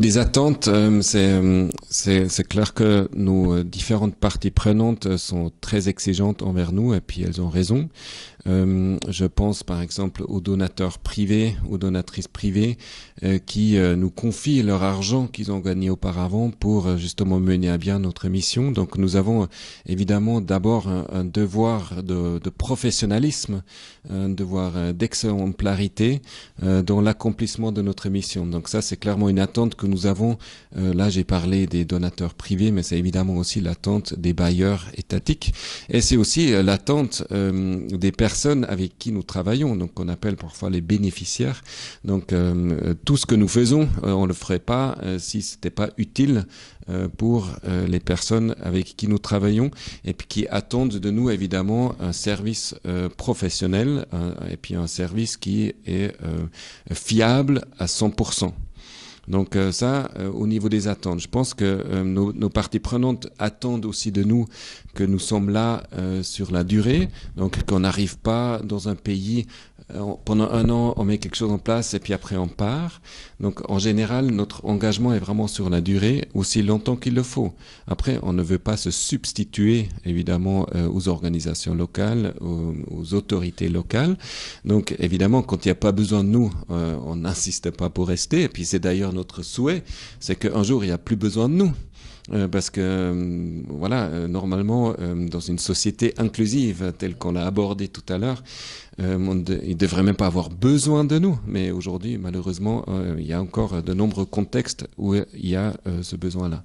des attentes, c'est clair que nos différentes parties prenantes sont très exigeantes envers nous, et puis elles ont raison. Je pense par exemple aux donateurs privés, aux donatrices privées qui nous confient leur argent qu'ils ont gagné auparavant pour justement mener à bien notre mission. Donc nous avons évidemment d'abord un devoir de professionnalisme, un devoir d'exemplarité dans l'accomplissement de notre mission. Donc ça, c'est clairement une attente que nous avons. Là, j'ai parlé des donateurs privés, mais c'est évidemment aussi l'attente des bailleurs étatiques. Et c'est aussi l'attente des personnes avec qui nous travaillons, donc qu'on appelle parfois les bénéficiaires. Donc tout ce que nous faisons, on le ferait pas si c'était pas utile pour les personnes avec qui nous travaillons et puis qui attendent de nous évidemment un service professionnel et puis un service qui est fiable à 100%. Donc ça, au niveau des attentes, je pense que nos parties prenantes attendent aussi de nous que nous sommes là sur la durée, donc qu'on n'arrive pas dans un pays, pendant un an on met quelque chose en place et puis après on part. Donc en général, notre engagement est vraiment sur la durée, aussi longtemps qu'il le faut. Après, on ne veut pas se substituer évidemment aux organisations locales, aux autorités locales. Donc évidemment, quand il n'y a pas besoin de nous, on n'insiste pas pour rester. Et puis c'est d'ailleurs notre souhait, c'est qu'un jour il n'y a plus besoin de nous. Parce que voilà, normalement dans une société inclusive telle qu'on l'a abordée tout à l'heure, il devrait même pas avoir besoin de nous, mais aujourd'hui malheureusement il y a encore de nombreux contextes où il y a ce besoin-là.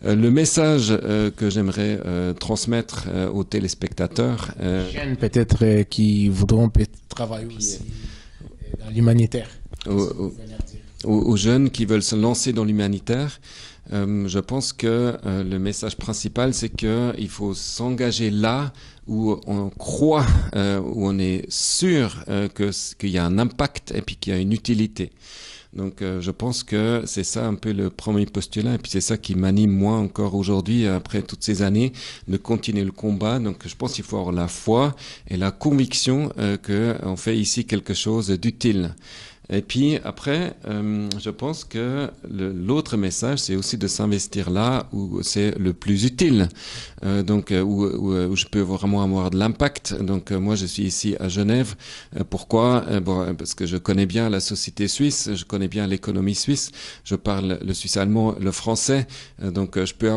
Le message que j'aimerais transmettre aux téléspectateurs, jeunes peut-être qui voudront travailler aussi dans l'humanitaire, aux jeunes qui veulent se lancer dans l'humanitaire. Je pense que le message principal, c'est qu'il faut s'engager là où on croit, où on est sûr qu'il y a un impact et puis qu'il y a une utilité. Donc je pense que c'est ça un peu le premier postulat et puis c'est ça qui m'anime moi encore aujourd'hui après toutes ces années de continuer le combat. Donc je pense qu'il faut avoir la foi et la conviction qu'on fait ici quelque chose d'utile. Et puis après, je pense que l'autre message, c'est aussi de s'investir là où c'est le plus utile, donc où je peux vraiment avoir de l'impact. Donc moi, je suis ici à Genève. Pourquoi? Bon, parce que je connais bien la société suisse, je connais bien l'économie suisse. Je parle le suisse allemand, le français. Donc je peux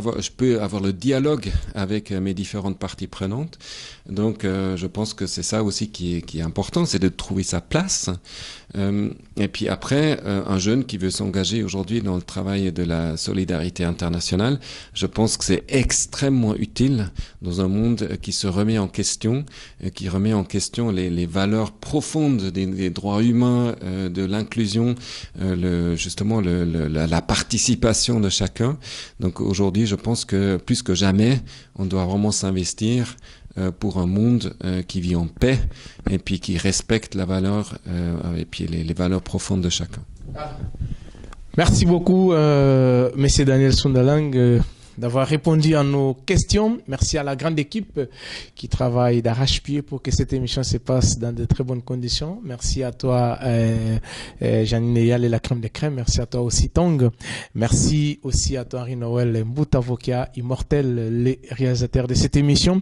avoir le dialogue avec mes différentes parties prenantes. Donc je pense que c'est ça aussi qui est important, c'est de trouver sa place. Et puis après, un jeune qui veut s'engager aujourd'hui dans le travail de la solidarité internationale, je pense que c'est extrêmement utile dans un monde qui se remet en question, qui remet en question les valeurs profondes des droits humains, de l'inclusion, justement la participation de chacun. Donc aujourd'hui, je pense que plus que jamais, on doit vraiment s'investir pour un monde qui vit en paix et puis qui respecte la valeur et puis les valeurs profondes de chacun. Merci beaucoup, Monsieur Daniel Sundalang, d'avoir répondu à nos questions. Merci à la grande équipe qui travaille d'arrache-pied pour que cette émission se passe dans de très bonnes conditions. Merci à toi, Janine Eyal et la crème de crème. Merci à toi aussi, Tong. Merci aussi à toi, Henri Noël Mboutavokia, immortel, les réalisateurs de cette émission.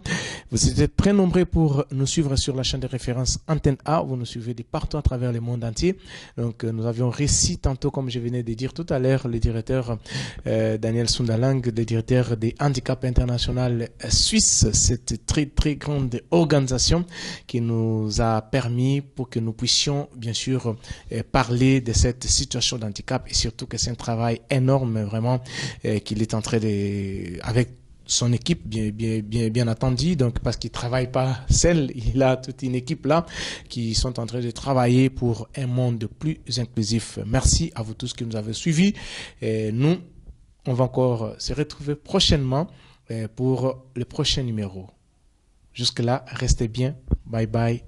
Vous êtes très nombreux pour nous suivre sur la chaîne de référence Antenne A. Vous nous suivez de partout à travers le monde entier. Donc, nous avions réussi tantôt, comme je venais de dire tout à l'heure, le directeur Daniel Sundalang, le directeur des handicaps international suisse, cette très très grande organisation qui nous a permis pour que nous puissions bien sûr parler de cette situation d'handicap et surtout que c'est un travail énorme vraiment qu'il est en train de avec son équipe bien entendu, donc parce qu'il travaille pas seul, il a toute une équipe là qui sont en train de travailler pour un monde plus inclusif. Merci à vous tous qui nous avez suivis et nous on va encore se retrouver prochainement pour le prochain numéro. Jusque-là, restez bien. Bye bye.